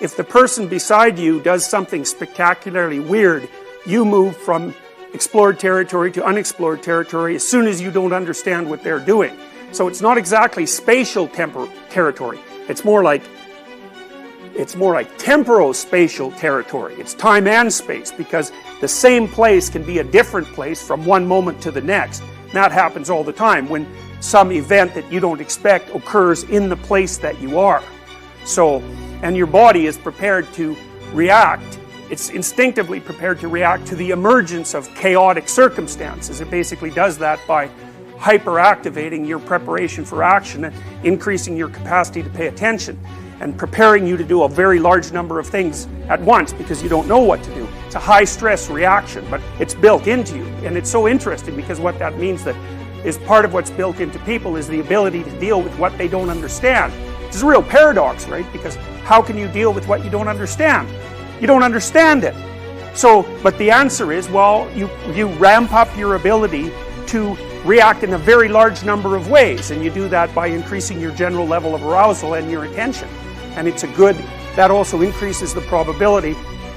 if the person beside you does something spectacularly weird, you move from explored territory to unexplored territory as soon as you don't understand what they're doing. So it's not exactly spatial territory. It's more like temporospatial territory. It's time and space, because the same place can be a different place from one moment to the next. And that happens all the time when some event that you don't expect occurs in the place that you are. So, and your body is prepared to react. It's instinctively prepared to react to the emergence of chaotic circumstances. It basically does that by hyperactivating your preparation for action and increasing your capacity to pay attention and preparing you to do a very large number of things at once because you don't know what to do. It's a high stress reaction, but it's built into you. And it's so interesting because what that means that is part of what's built into people is the ability to deal with what they don't understand. It's a real paradox, right? Because how can you deal with what you don't understand? You don't understand it. So, but the answer is, well, you ramp up your ability to react in a very large number of ways, and you do that by increasing your general level of arousal and your attention. And that also increases the probability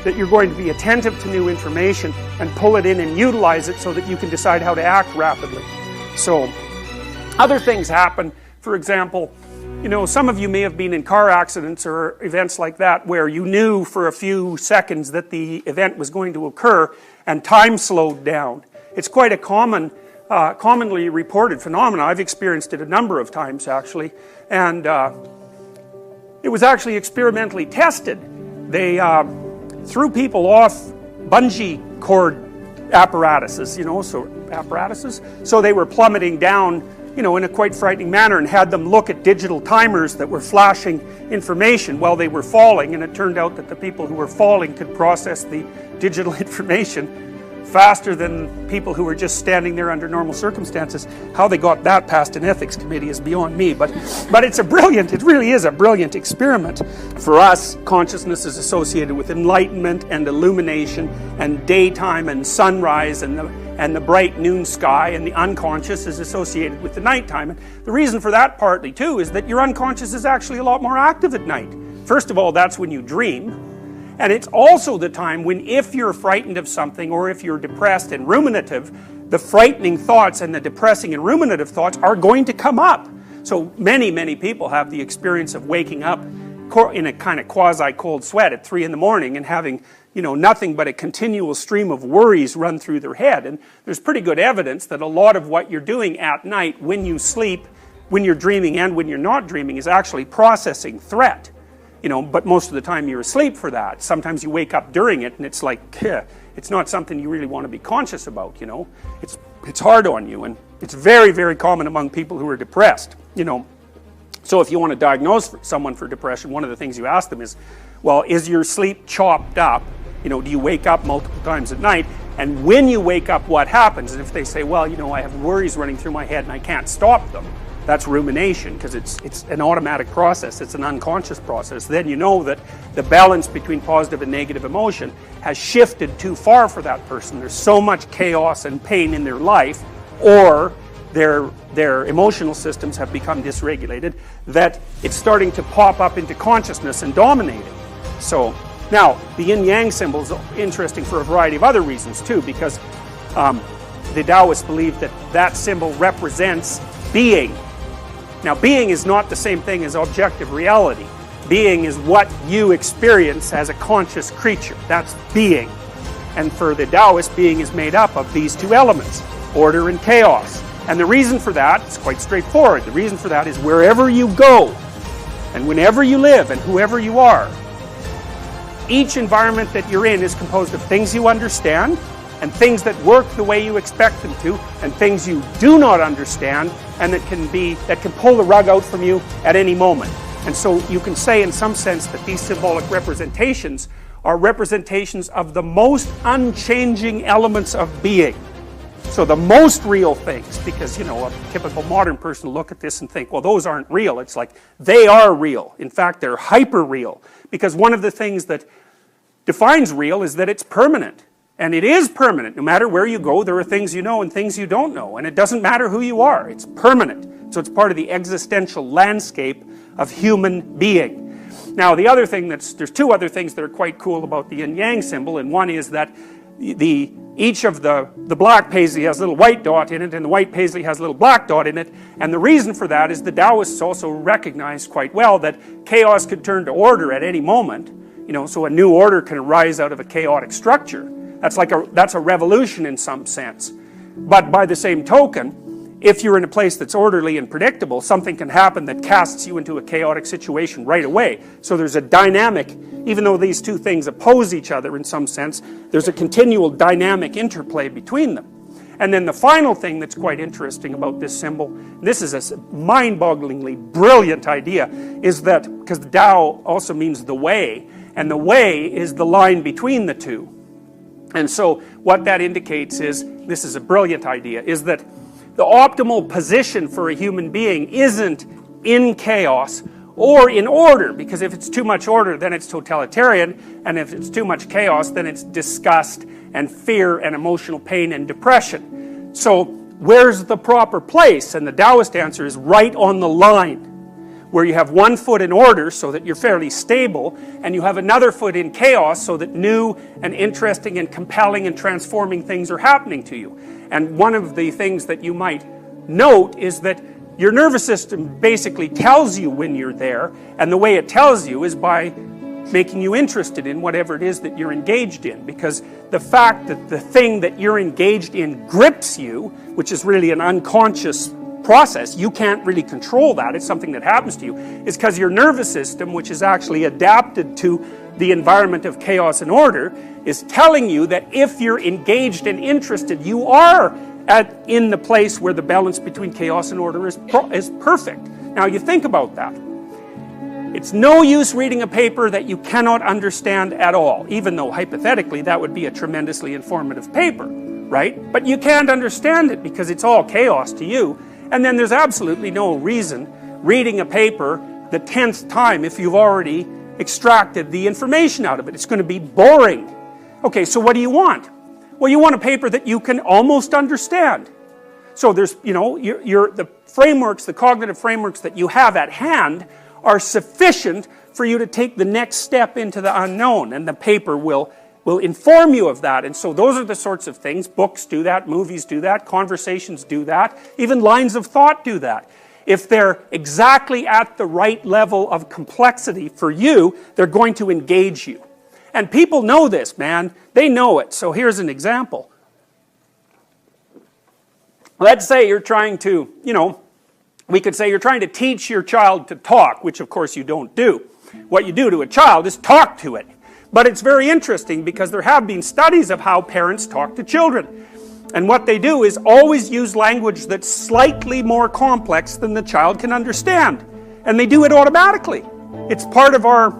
that you're going to be attentive to new information and pull it in and utilize it so that you can decide how to act rapidly. So, other things happen. For example, some of you may have been in car accidents or events like that where you knew for a few seconds that the event was going to occur and time slowed down. It's quite a commonly reported phenomenon. I've experienced it a number of times actually, and it was actually experimentally tested. They threw people off bungee cord apparatuses, so they were plummeting down in a quite frightening manner, and had them look at digital timers that were flashing information while they were falling, and it turned out that the people who were falling could process the digital information faster than people who were just standing there under normal circumstances. How they got that past an ethics committee is beyond me, but it really is a brilliant experiment. For us, consciousness is associated with enlightenment and illumination and daytime and sunrise and the bright noon sky, and the unconscious is associated with the nighttime. And the reason for that partly too is that your unconscious is actually a lot more active at night. First of all, that's when you dream. And it's also the time when, if you're frightened of something or if you're depressed and ruminative, the frightening thoughts and the depressing and ruminative thoughts are going to come up. So many people have the experience of waking up in a kind of quasi-cold sweat at 3 in the morning and having nothing but a continual stream of worries run through their head. And there's pretty good evidence that a lot of what you're doing at night when you sleep, when you're dreaming and when you're not dreaming, is actually processing threat. But most of the time you're asleep for that. Sometimes you wake up during it and it's like, it's not something you really want to be conscious about, It's hard on you, and it's very, very common among people who are depressed, So if you want to diagnose someone for depression, one of the things you ask them is, well, is your sleep chopped up? Do you wake up multiple times at night? And when you wake up, what happens? And if they say, well, I have worries running through my head and I can't stop them, that's rumination, because it's an automatic process, it's an unconscious process. Then you know that the balance between positive and negative emotion has shifted too far for that person. There's so much chaos and pain in their life, or their emotional systems have become dysregulated, that it's starting to pop up into consciousness and dominate it. So, now, the yin-yang symbol is interesting for a variety of other reasons too, because the Taoists believe that symbol represents being. Now, being is not the same thing as objective reality. Being is what you experience as a conscious creature. That's being. And for the Taoists, being is made up of these two elements, order and chaos. And the reason for that is quite straightforward. The reason for that is wherever you go, and whenever you live, and whoever you are, each environment that you're in is composed of things you understand, and things that work the way you expect them to, and things you do not understand, and that can pull the rug out from you at any moment. And so you can say in some sense that these symbolic representations are representations of the most unchanging elements of being. So the most real things, because a typical modern person will look at this and think, well, those aren't real. It's like, they are real. In fact, they're hyper real, because one of the things that defines real is that it's permanent. And it is permanent. No matter where you go, there are things you know and things you don't know. And it doesn't matter who you are. It's permanent. So it's part of the existential landscape of human being. Now the other thing there's two other things that are quite cool about the yin yang symbol, and one is that each of the black paisley has a little white dot in it, and the white paisley has a little black dot in it, and the reason for that is the Taoists also recognize quite well that chaos could turn to order at any moment, so a new order can arise out of a chaotic structure. That's a revolution in some sense. But by the same token, if you're in a place that's orderly and predictable, something can happen that casts you into a chaotic situation right away. So there's a dynamic, even though these two things oppose each other in some sense, there's a continual dynamic interplay between them. And then the final thing that's quite interesting about this symbol, and this is a mind-bogglingly brilliant idea, is that, because the Tao also means the way, and the way is the line between the two. And so what that indicates is, this is a brilliant idea, is that the optimal position for a human being isn't in chaos or in order, because if it's too much order, then it's totalitarian, and if it's too much chaos, then it's disgust and fear and emotional pain and depression. So where's the proper place? And the Taoist answer is right on the line, where you have one foot in order so that you're fairly stable, and you have another foot in chaos so that new and interesting and compelling and transforming things are happening to you. And one of the things that you might note is that your nervous system basically tells you when you're there, and the way it tells you is by making you interested in whatever it is that you're engaged in, because the fact that the thing that you're engaged in grips you, which is really an unconscious process, you can't really control that, it's something that happens to you, is because your nervous system, which is actually adapted to the environment of chaos and order, is telling you that if you're engaged and interested, you are in the place where the balance between chaos and order is perfect. Now you think about that. It's no use reading a paper that you cannot understand at all, even though hypothetically that would be a tremendously informative paper, right? But you can't understand it because it's all chaos to you. And then there's absolutely no reason reading a paper the 10th time if you've already extracted the information out of it. It's going to be boring. Okay, so what do you want? Well, you want a paper that you can almost understand. So there's, the frameworks, the cognitive frameworks that you have at hand are sufficient for you to take the next step into the unknown, and the paper will inform you of that. And so those are the sorts of things, books do that, movies do that, conversations do that, even lines of thought do that. If they're exactly at the right level of complexity for you, they're going to engage you. And people know this, man. They know it. So here's an example. Let's say you're trying to, we could say you're trying to teach your child to talk, which of course you don't do. What you do to a child is talk to it. But it's very interesting because there have been studies of how parents talk to children. And what they do is always use language that's slightly more complex than the child can understand. And they do it automatically. It's part of our,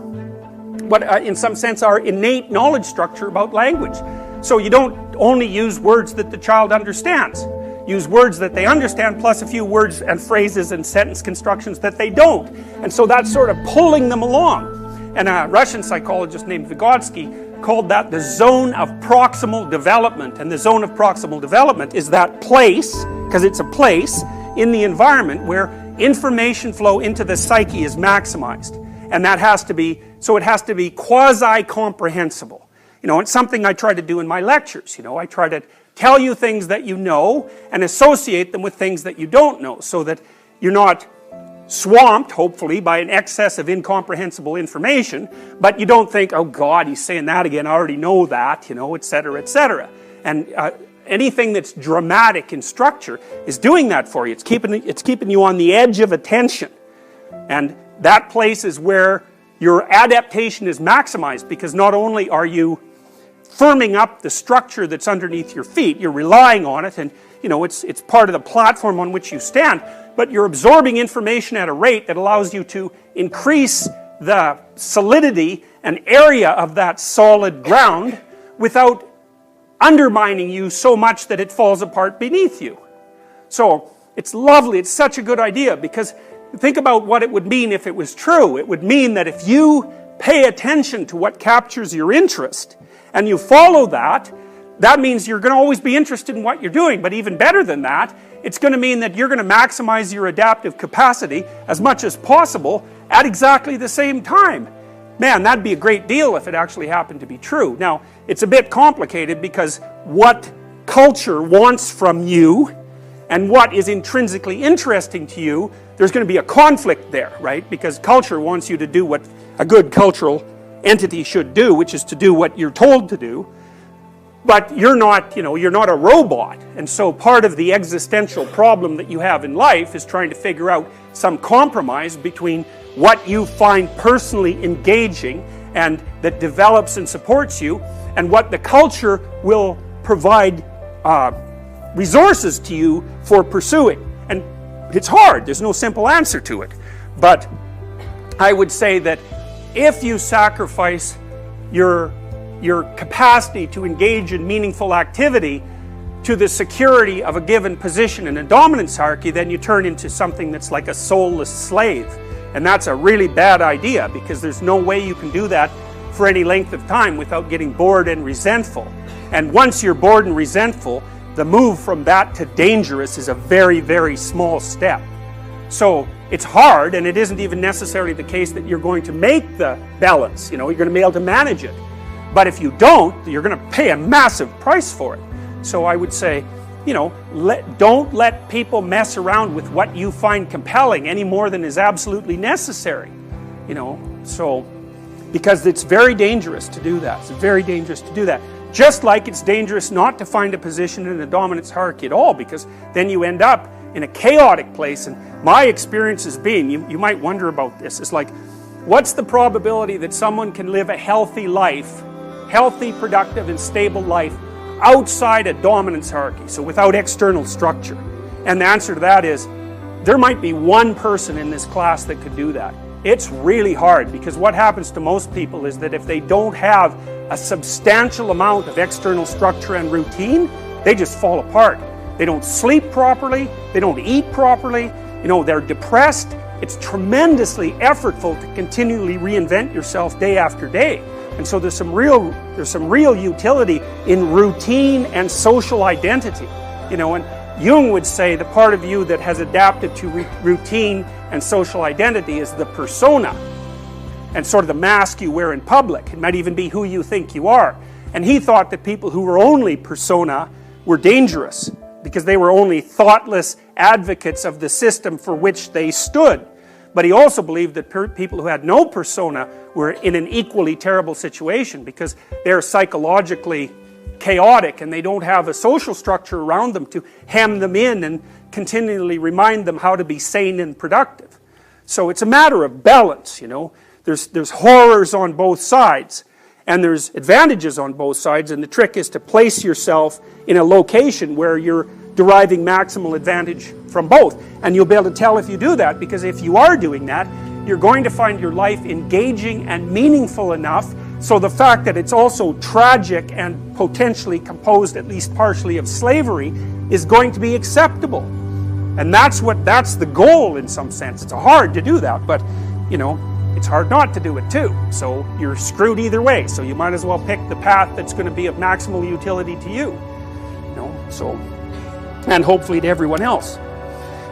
in some sense, our innate knowledge structure about language. So you don't only use words that the child understands. Use words that they understand plus a few words and phrases and sentence constructions that they don't. And so that's sort of pulling them along. And a Russian psychologist named Vygotsky called that the zone of proximal development. And the zone of proximal development is that place, because it's a place in the environment where information flow into the psyche is maximized. And that has to be, so it has to be quasi-comprehensible. It's something I try to do in my lectures. I try to tell you things that you know and associate them with things that you don't know, so that you're not swamped, hopefully, by an excess of incomprehensible information, but you don't think, oh God, he's saying that again, I already know that, etc., etc. And anything that's dramatic in structure is doing that for you. It's keeping you on the edge of attention. And that place is where your adaptation is maximized, because not only are you firming up the structure that's underneath your feet, you're relying on it, and it's part of the platform on which you stand, but you're absorbing information at a rate that allows you to increase the solidity and area of that solid ground without undermining you so much that it falls apart beneath you. So it's lovely, it's such a good idea, because think about what it would mean if it was true. It would mean that if you pay attention to what captures your interest and you follow that, that means you're going to always be interested in what you're doing. But even better than that, it's going to mean that you're going to maximize your adaptive capacity as much as possible at exactly the same time. Man, that'd be a great deal if it actually happened to be true. Now, it's a bit complicated because what culture wants from you and what is intrinsically interesting to you, there's going to be a conflict there, right? Because culture wants you to do what a good cultural entity should do, which is to do what you're told to do. But you're not, you're not a robot. And so part of the existential problem that you have in life is trying to figure out some compromise between what you find personally engaging and that develops and supports you, and what the culture will provide resources to you for pursuing. And it's hard, there's no simple answer to it. But I would say that if you sacrifice your capacity to engage in meaningful activity to the security of a given position in a dominance hierarchy, then you turn into something that's like a soulless slave. And that's a really bad idea, because there's no way you can do that for any length of time without getting bored and resentful. And once you're bored and resentful, the move from that to dangerous is a very, very small step. So it's hard, and it isn't even necessarily the case that you're going to make the balance. You're going to be able to manage it. But if you don't, you're going to pay a massive price for it. So I would say, don't let people mess around with what you find compelling any more than is absolutely necessary. Because it's very dangerous to do that. It's very dangerous to do that. Just like it's dangerous not to find a position in a dominance hierarchy at all, because then you end up in a chaotic place. And my experience has been, you might wonder about this, it's like, what's the probability that someone can live a healthy life, healthy, productive, and stable life outside a dominance hierarchy, so without external structure? And the answer to that is, there might be one person in this class that could do that. It's really hard, because what happens to most people is that if they don't have a substantial amount of external structure and routine, they just fall apart. They don't sleep properly, they don't eat properly, they're depressed. It's tremendously effortful to continually reinvent yourself day after day. And so there's some real utility in routine and social identity. And Jung would say the part of you that has adapted to routine and social identity is the persona, and sort of the mask you wear in public. It might even be who you think you are. And he thought that people who were only persona were dangerous, because they were only thoughtless advocates of the system for which they stood. But he also believed that people who had no persona were in an equally terrible situation, because they're psychologically chaotic and they don't have a social structure around them to hem them in and continually remind them how to be sane and productive. So it's a matter of balance, There's horrors on both sides, and there's advantages on both sides, and the trick is to place yourself in a location where you're deriving maximal advantage from both. And you'll be able to tell if you do that, because if you are doing that, you're going to find your life engaging and meaningful enough, so the fact that it's also tragic and potentially composed at least partially of slavery is going to be acceptable. And that's the goal in some sense. It's hard to do that, but it's hard not to do it too. So you're screwed either way. So you might as well pick the path that's going to be of maximal utility to you. And hopefully to everyone else.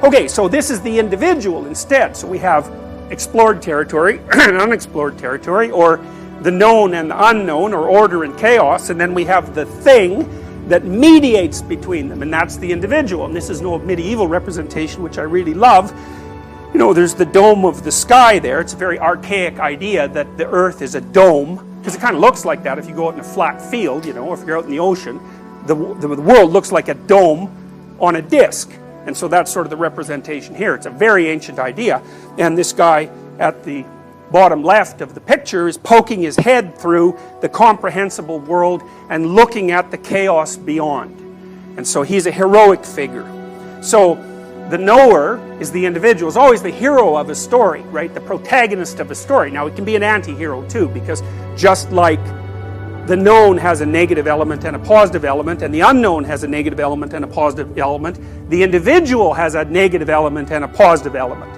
Okay, so this is the individual instead. So we have explored territory and unexplored territory, or the known and the unknown, or order and chaos, and then we have the thing that mediates between them, and that's the individual. And this is no medieval representation, which I really love. There's the dome of the sky there. It's a very archaic idea that the earth is a dome, because it kind of looks like that if you go out in a flat field, or if you're out in the ocean, the world looks like a dome on a disc. And so that's sort of the representation here. It's a very ancient idea. And this guy at the bottom left of the picture is poking his head through the comprehensible world and looking at the chaos beyond. And so he's a heroic figure. So the knower is the individual, is always the hero of a story, right? The protagonist of a story. Now it can be an anti-hero too, because just like the known has a negative element and a positive element, and the unknown has a negative element and a positive element, the individual has a negative element and a positive element.